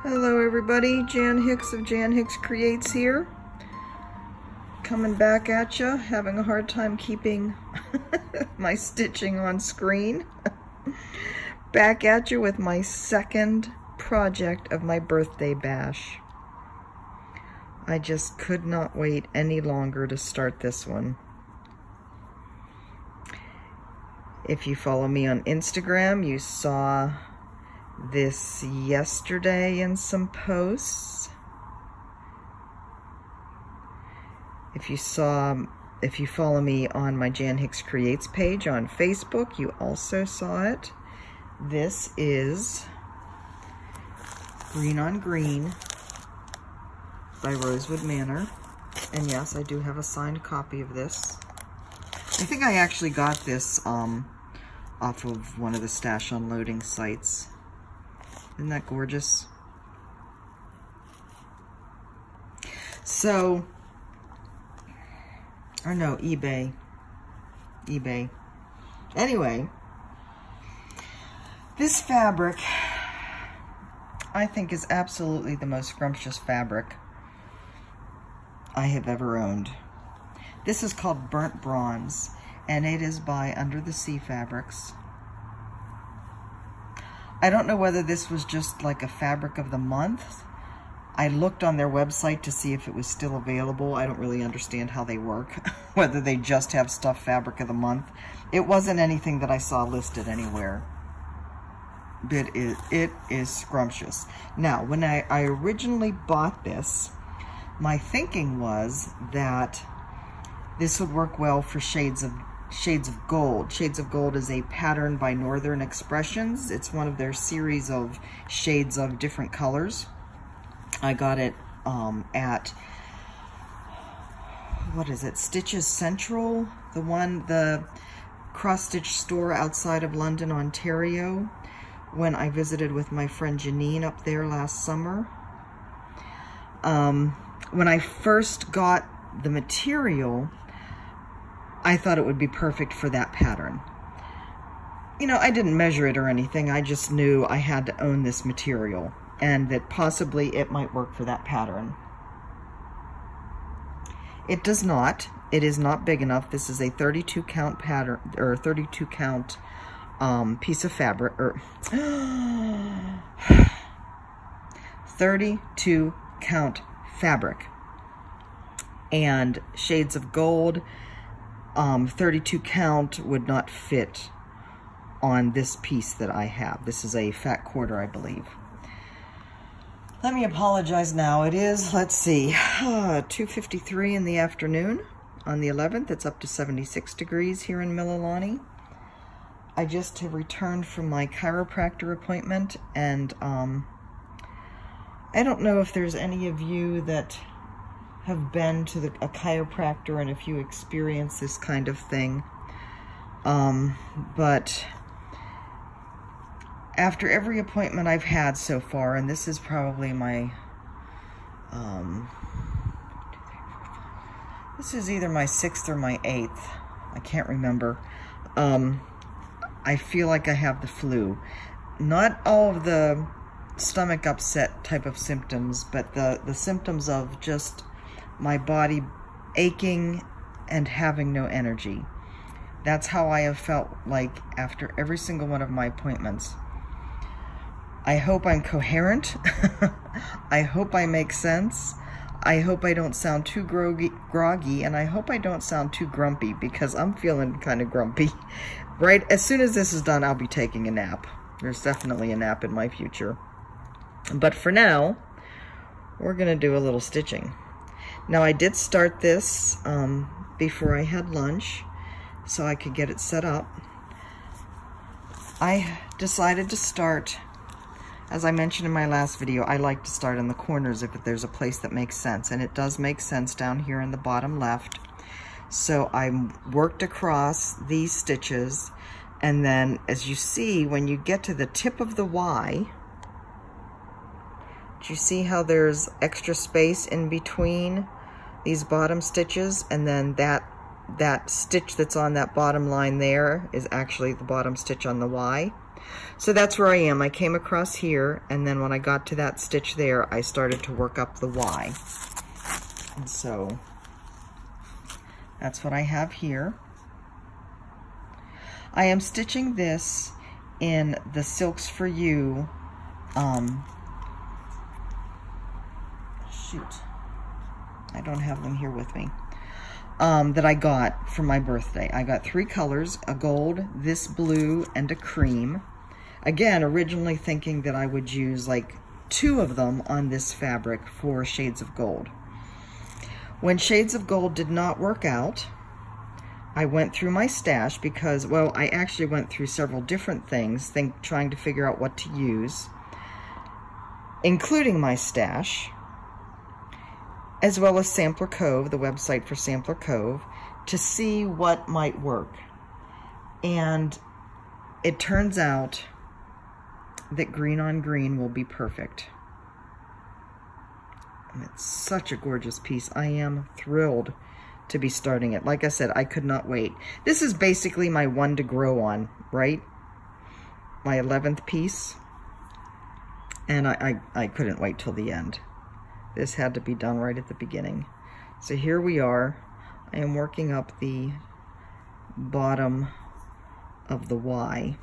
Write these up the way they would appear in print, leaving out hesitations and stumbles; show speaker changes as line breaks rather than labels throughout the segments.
Hello everybody, Jan Hicks of Jan Hicks Creates here. Coming back at you, having a hard time keeping my stitching on screen. Back at you with my second project of my birthday bash. I just could not wait any longer to start this one. If you follow me on Instagram, you saw this yesterday in some posts. If you follow me on my Jan Hicks Creates page on Facebook, you also saw it. This is Green on Green by Rosewood Manor. And yes, I do have a signed copy of this. I think I actually got this off of one of the stash unloading sites. Isn't that gorgeous? So, or no, eBay. Anyway, this fabric, I think, is absolutely the most scrumptious fabric I have ever owned. This is called Burnt Bronze, and it is by Under the Sea Fabrics. I don't know whether this was just like a fabric of the month. I looked on their website to see if it was still available. I don't really understand how they work, whether they just have stuff fabric of the month. It wasn't anything that I saw listed anywhere. But it is scrumptious. Now, when I originally bought this, my thinking was that this would work well for Shades of Gold. Shades of Gold is a pattern by Northern Expressions. It's one of their series of shades of different colors. I got it at, what is it, Stitches Central? The cross-stitch store outside of London, Ontario, when I visited with my friend Janine up there last summer. When I first got the material, I thought it would be perfect for that pattern. You know, I didn't measure it or anything. I just knew I had to own this material and that possibly it might work for that pattern. It does not. It is not big enough. This is a 32 count pattern, or 32 count piece of fabric, or 32 count fabric. And Shades of Gold, 32 count would not fit on this piece that I have. This is a fat quarter, I believe. Let me apologize now. It is, let's see, 2:53 in the afternoon on the 11th. It's up to 76 degrees here in Mililani. I just have returned from my chiropractor appointment, and I don't know if there's any of you that have been to a chiropractor and if you experience this kind of thing. But after every appointment I've had so far, and this is probably my, this is either my 6th or my 8th. I can't remember. I feel like I have the flu. Not all of the stomach upset type of symptoms, but the symptoms of just my body aching and having no energy. That's how I have felt like after every single one of my appointments. I hope I'm coherent. I hope I make sense. I hope I don't sound too groggy, and I hope I don't sound too grumpy, because I'm feeling kind of grumpy. Right as soon as this is done, I'll be taking a nap. There's definitely a nap in my future. But for now, we're gonna do a little stitching. Now, I did start this before I had lunch so I could get it set up. I decided to start, as I mentioned in my last video, I like to start in the corners if there's a place that makes sense, and it does make sense down here in the bottom left. So I worked across these stitches, and then as you see, when you get to the tip of the Y, do you see how there's extra space in between these bottom stitches, and then that that stitch that's on that bottom line there is actually the bottom stitch on the Y. So that's where I am. I came across here, and then when I got to that stitch there, I started to work up the Y. And so that's what I have here. I am stitching this in the Silks for You, shoot, I don't have them here with me, that I got for my birthday. I got 3 colors, a gold, this blue, and a cream. Again, originally thinking that I would use like 2 of them on this fabric for shades of gold. When shades of gold did not work out, I went through my stash because, well, I actually went through several different things, trying to figure out what to use, including my stash, as well as Sampler Cove, the website for Sampler Cove, to see what might work. And it turns out that green on green will be perfect. And it's such a gorgeous piece. I am thrilled to be starting it. Like I said, I could not wait. This is basically my one to grow on, right? My 11th piece. And I couldn't wait till the end. This had to be done right at the beginning. So here we are. I am working up the bottom of the Y.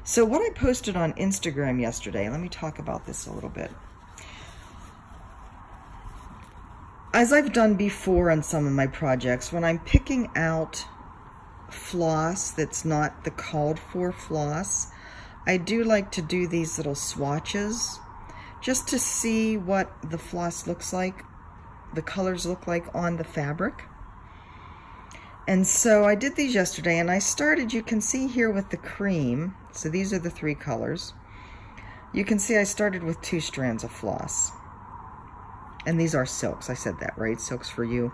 So what I posted on Instagram yesterday, let me talk about this a little bit. As I've done before on some of my projects, when I'm picking out floss that's not the called for floss, I do like to do these little swatches just to see what the floss looks like, the colors look like on the fabric. And so I did these yesterday, and I started, you can see here with the cream, so these are the 3 colors. You can see I started with 2 strands of floss. And these are silks, I said that, right? Silks for You.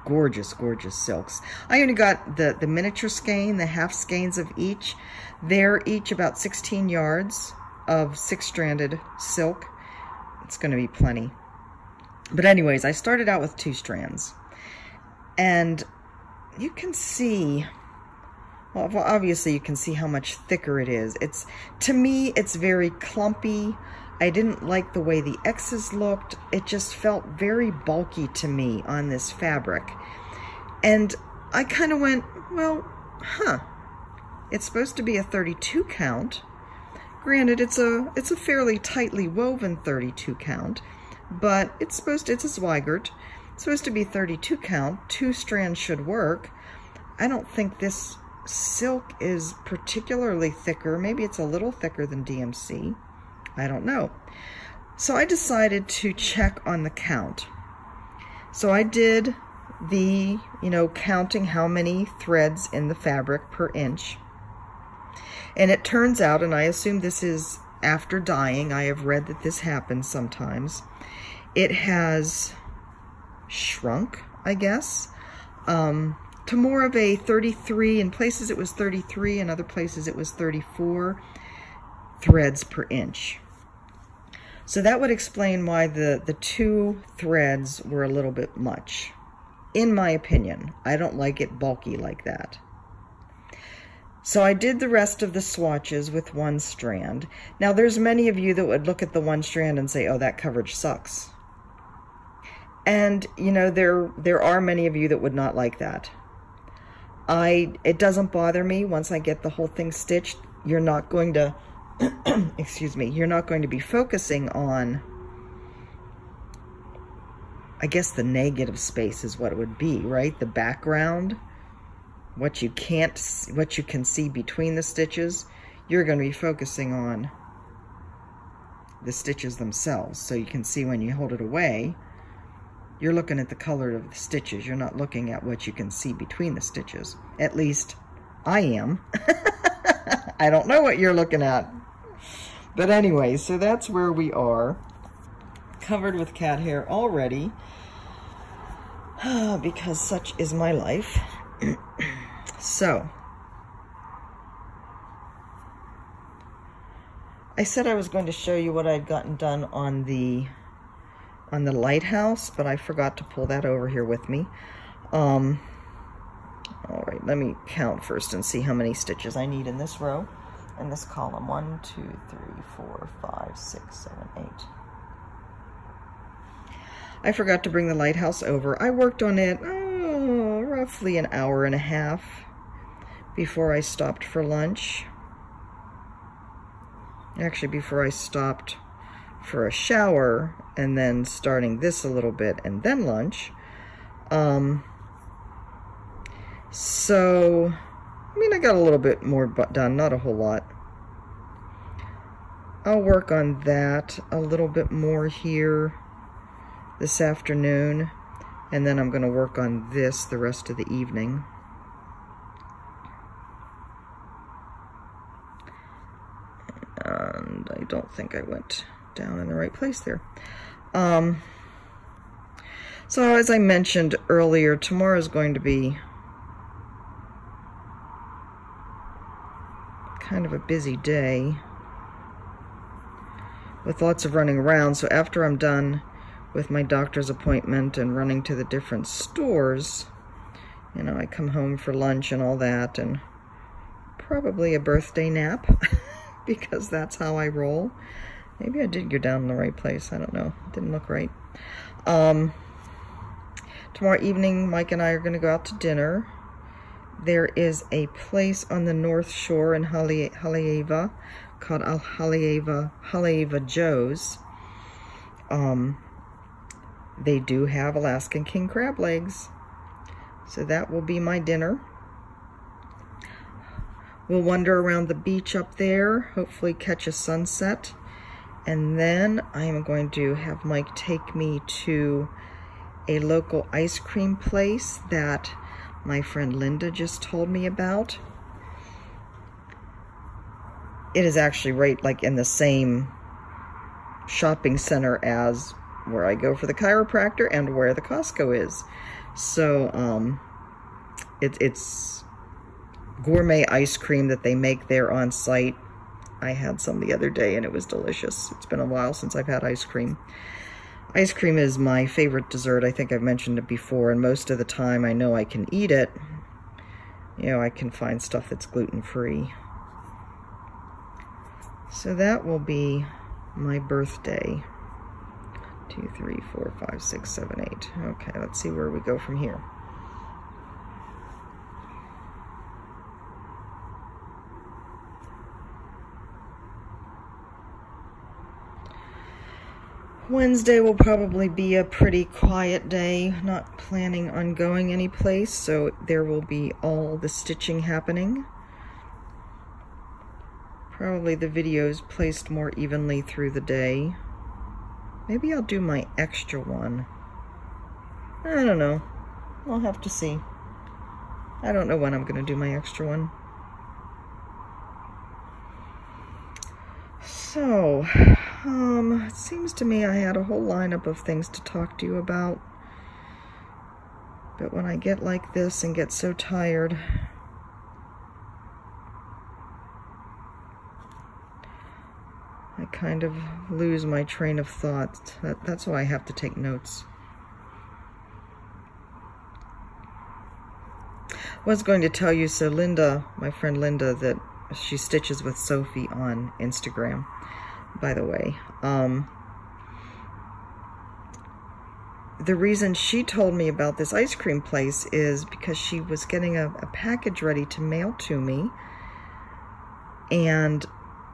Gorgeous, gorgeous silks. I only got the miniature skein, the half skeins of each. They're each about 16 yards of 6-stranded silk. It's going to be plenty. But anyways, I started out with 2 strands. And you can see, well, obviously you can see how much thicker it is. To me, it's very clumpy. I didn't like the way the X's looked. It just felt very bulky to me on this fabric. And I kind of went, well, it's supposed to be a 32 count. Granted, it's a fairly tightly woven 32 count, but it's a Zweigart. It's supposed to be 32 count. 2 strands should work. I don't think this silk is particularly thicker. Maybe it's a little thicker than DMC. I don't know. So I decided to check on the count. So I did the, counting how many threads in the fabric per inch. And it turns out, and I assume this is after dyeing, I have read that this happens sometimes, it has shrunk, I guess, to more of a 33. In places it was 33, in other places it was 34 threads per inch. So that would explain why the 2 threads were a little bit much, in my opinion. I don't like it bulky like that. So I did the rest of the swatches with 1 strand. Now there's many of you that would look at the 1 strand and say, oh, that coverage sucks. And, there are many of you that would not like that. It doesn't bother me once I get the whole thing stitched. You're not going to, excuse me, you're not going to be focusing on, I guess the negative space is what it would be, right? The background, what you can see between the stitches. You're going to be focusing on the stitches themselves. So you can see when you hold it away, you're looking at the color of the stitches. You're not looking at what you can see between the stitches. At least I am. I don't know what you're looking at. But anyway, so that's where we are. Covered with cat hair already. Because such is my life. So, I said I was going to show you what I'd gotten done on the lighthouse, but I forgot to pull that over here with me. All right, let me count first and see how many stitches I need in this row, in this column. 1, 2, 3, 4, 5, 6, 7, 8. I forgot to bring the lighthouse over. I worked on it roughly an hour and a half before I stopped for lunch. Actually, before I stopped for a shower, and then starting this a little bit, and then lunch. So, I mean, I got a little bit more done, not a whole lot. I'll work on that a little bit more here this afternoon, and then I'm going to work on this the rest of the evening. And I don't think I went down in the right place there. So as I mentioned earlier, tomorrow is going to be kind of a busy day with lots of running around. So after I'm done with my doctor's appointment and running to the different stores, you know, I come home for lunch and all that, and probably a birthday nap because that's how I roll. Maybe I did go down in the right place. I don't know. It didn't look right. Tomorrow evening, Mike and I are going to go out to dinner. There is a place on the North Shore in Haleiwa called Haleiwa Joe's. They do have Alaskan king crab legs. So that will be my dinner. We'll wander around the beach up there, hopefully catch a sunset. And then I am going to have Mike take me to a local ice cream place that my friend Linda just told me about. It is actually right like in the same shopping center as where I go for the chiropractor and where the Costco is. So it's gourmet ice cream that they make there on site. I had some the other day and it was delicious. It's been a while since I've had ice cream. Ice cream is my favorite dessert. I think I've mentioned it before, and most of the time I know I can eat it. You know, I can find stuff that's gluten-free. So that will be my birthday. 2, 3, 4, 5, 6, 7, 8. Okay, let's see where we go from here. Wednesday will probably be a pretty quiet day, not planning on going anyplace, so there will be all the stitching happening. Probably the videos placed more evenly through the day. Maybe I'll do my extra one. I don't know. I'll have to see. I don't know when I'm going to do my extra one. So, it seems to me I had a whole lineup of things to talk to you about. But when I get like this and get so tired, I kind of lose my train of thought. That's why I have to take notes. I was going to tell you, so Linda, my friend Linda, that she stitches with Sophie on Instagram, by the way. The reason she told me about this ice cream place is because she was getting a package ready to mail to me, and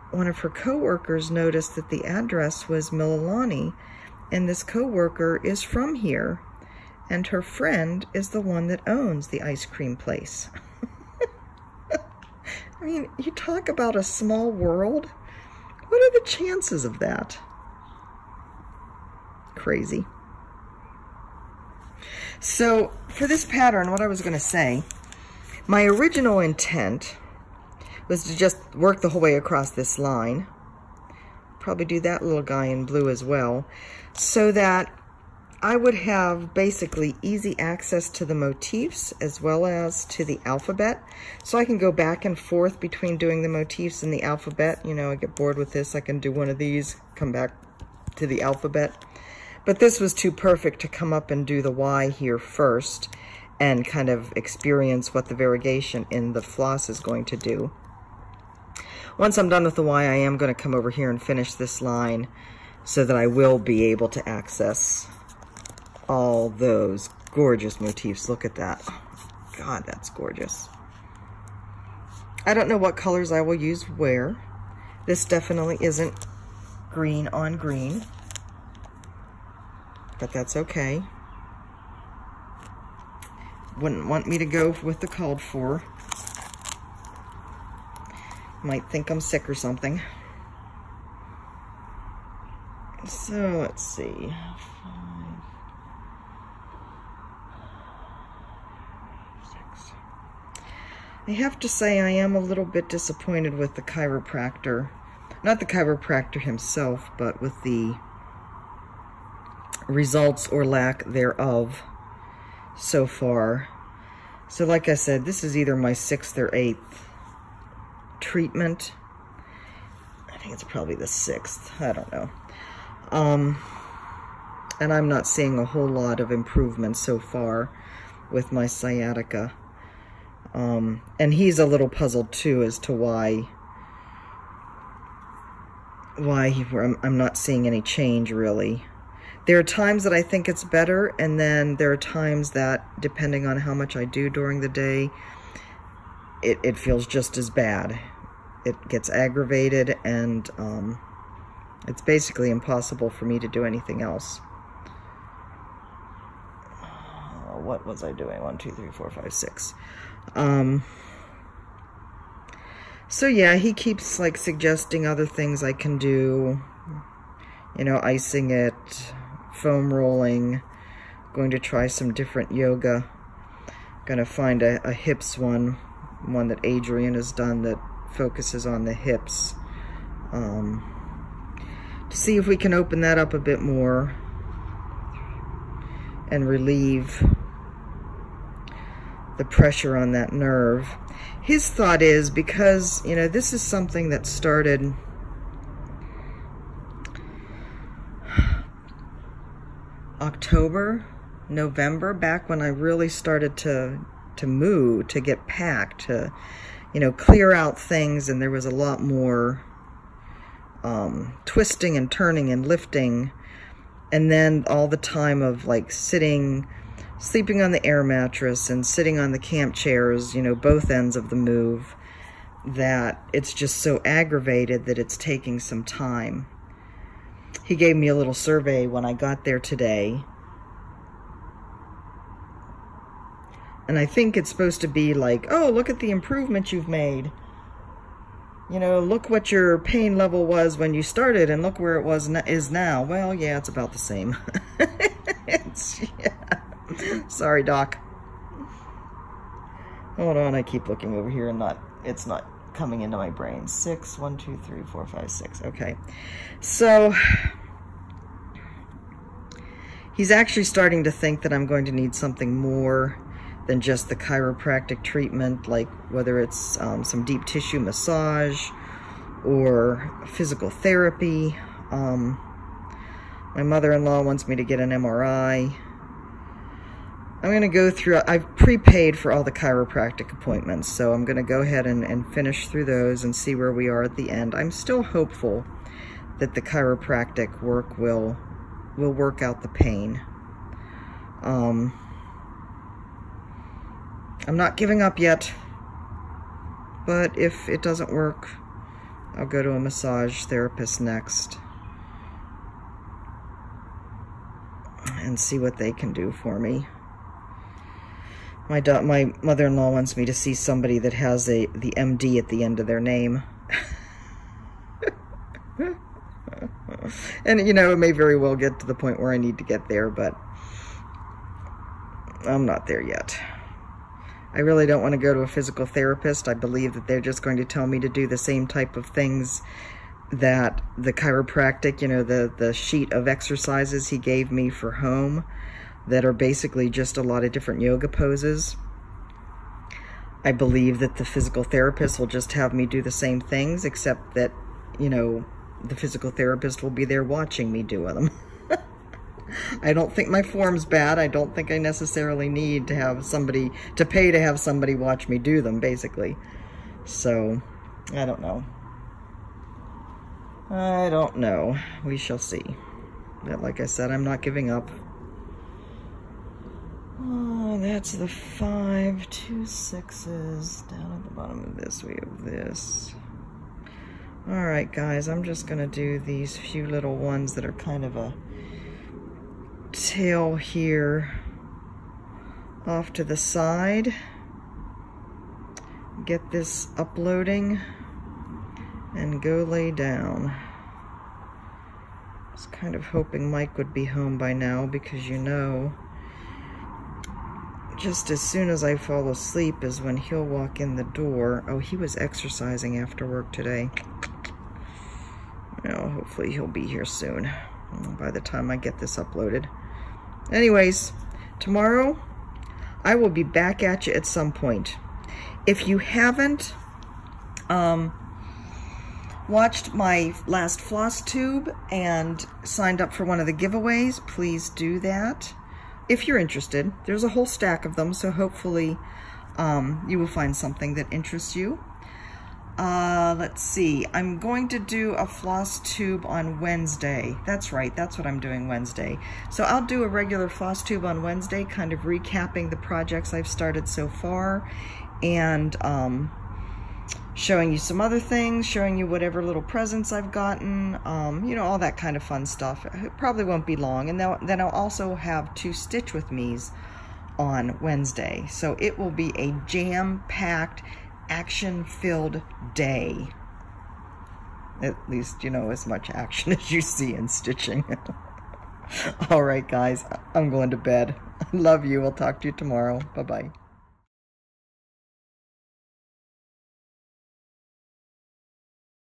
one of her co-workers noticed that the address was Mililani, and this co-worker is from here, and her friend is the one that owns the ice cream place. I mean, you talk about a small world. What are the chances of that? Crazy. So, for this pattern, what I was going to say, my original intent was to just work the whole way across this line. Probably do that little guy in blue as well, so that I would have basically easy access to the motifs as well as to the alphabet. So I can go back and forth between doing the motifs and the alphabet. You know, I get bored with this, I can do one of these, come back to the alphabet. But this was too perfect to come up and do the Y here first. and kind of experience what the variegation in the floss is going to do. Once I'm done with the Y, I am going to come over here and finish this line so that I will be able to access all those gorgeous motifs. Look at that. God, that's gorgeous. I don't know what colors I will use where. This definitely isn't green on green, but that's okay. Wouldn't want me to go with the called for. Might think I'm sick or something. So let's see. 5, 6. I have to say I am a little bit disappointed with the chiropractor. Not the chiropractor himself, but with the results or lack thereof so far. So like I said, this is either my 6th or 8th treatment. I think it's probably the 6th. I don't know. And I'm not seeing a whole lot of improvement so far with my sciatica. And he's a little puzzled too as to why I'm not seeing any change really. There are times that I think it's better, and then there are times that, depending on how much I do during the day, it feels just as bad. It gets aggravated, and it's basically impossible for me to do anything else. What was I doing? 1, 2, 3, 4, 5, 6. So yeah, he keeps like suggesting other things I can do. You know, icing it, foam rolling, going to try some different yoga. Gonna find a hips one that Adrian has done that focuses on the hips. To see if we can open that up a bit more and relieve the pressure on that nerve. His thought is, because, you know, this is something that started October, November, back when I really started to move, to get packed, to, you know, clear out things, and there was a lot more twisting and turning and lifting, and then all the time of like sleeping on the air mattress and sitting on the camp chairs, you know, both ends of the move, that it's just so aggravated that it's taking some time. He gave me a little survey when I got there today. And I think it's supposed to be like, oh, look at the improvement you've made. You know, look what your pain level was when you started and look where it is now. Well, yeah, it's about the same. Yeah. Sorry, Doc. Hold on, I keep looking over here and it's not coming into my brain. 6, 1, 2, 3, 4, 5, 6. Okay. So he's actually starting to think that I'm going to need something more than just the chiropractic treatment, like whether it's some deep tissue massage or physical therapy. My mother-in-law wants me to get an MRI. I'm going to go through, I've prepaid for all the chiropractic appointments, so I'm going to go ahead and finish through those and see where we are at the end. I'm still hopeful that the chiropractic work will work out the pain. I'm not giving up yet, but if it doesn't work, I'll go to a massage therapist next and see what they can do for me. My mother-in-law wants me to see somebody that has the MD at the end of their name. And, you know, it may very well get to the point where I need to get there, but I'm not there yet. I really don't want to go to a physical therapist. I believe that they're just going to tell me to do the same type of things that the chiropractic, you know, the sheet of exercises he gave me for home, that are basically just a lot of different yoga poses. I believe that the physical therapist will just have me do the same things, except that, you know, the physical therapist will be there watching me do them. I don't think my form's bad. I don't think I necessarily need to have somebody, to pay to have somebody watch me do them, basically. So, I don't know. I don't know. We shall see. But like I said, I'm not giving up. Oh, that's the 5, 2 6s. Down at the bottom of this, we have this. Alright guys, I'm just going to do these few little ones that are kind of a tail here off to the side. Get this uploading and go lay down. I was kind of hoping Mike would be home by now because you know, just as soon as I fall asleep is when he'll walk in the door. Oh, he was exercising after work today. Well, hopefully he'll be here soon by the time I get this uploaded. Anyways, tomorrow I will be back at you at some point. If you haven't watched my last floss tube and signed up for one of the giveaways, please do that. If you're interested, there's a whole stack of them, so hopefully you will find something that interests you. Let's see, I'm going to do a floss tube on Wednesday. That's right, that's what I'm doing Wednesday. So I'll do a regular floss tube on Wednesday, kind of recapping the projects I've started so far, and showing you some other things, showing you whatever little presents I've gotten, you know, all that kind of fun stuff. It probably won't be long. And then I'll also have 2 Stitch With Me's on Wednesday. So it will be a jam-packed, action-filled day. At least, you know, as much action as you see in stitching. All right, guys, I'm going to bed. I love you. I'll talk to you tomorrow. Bye-bye.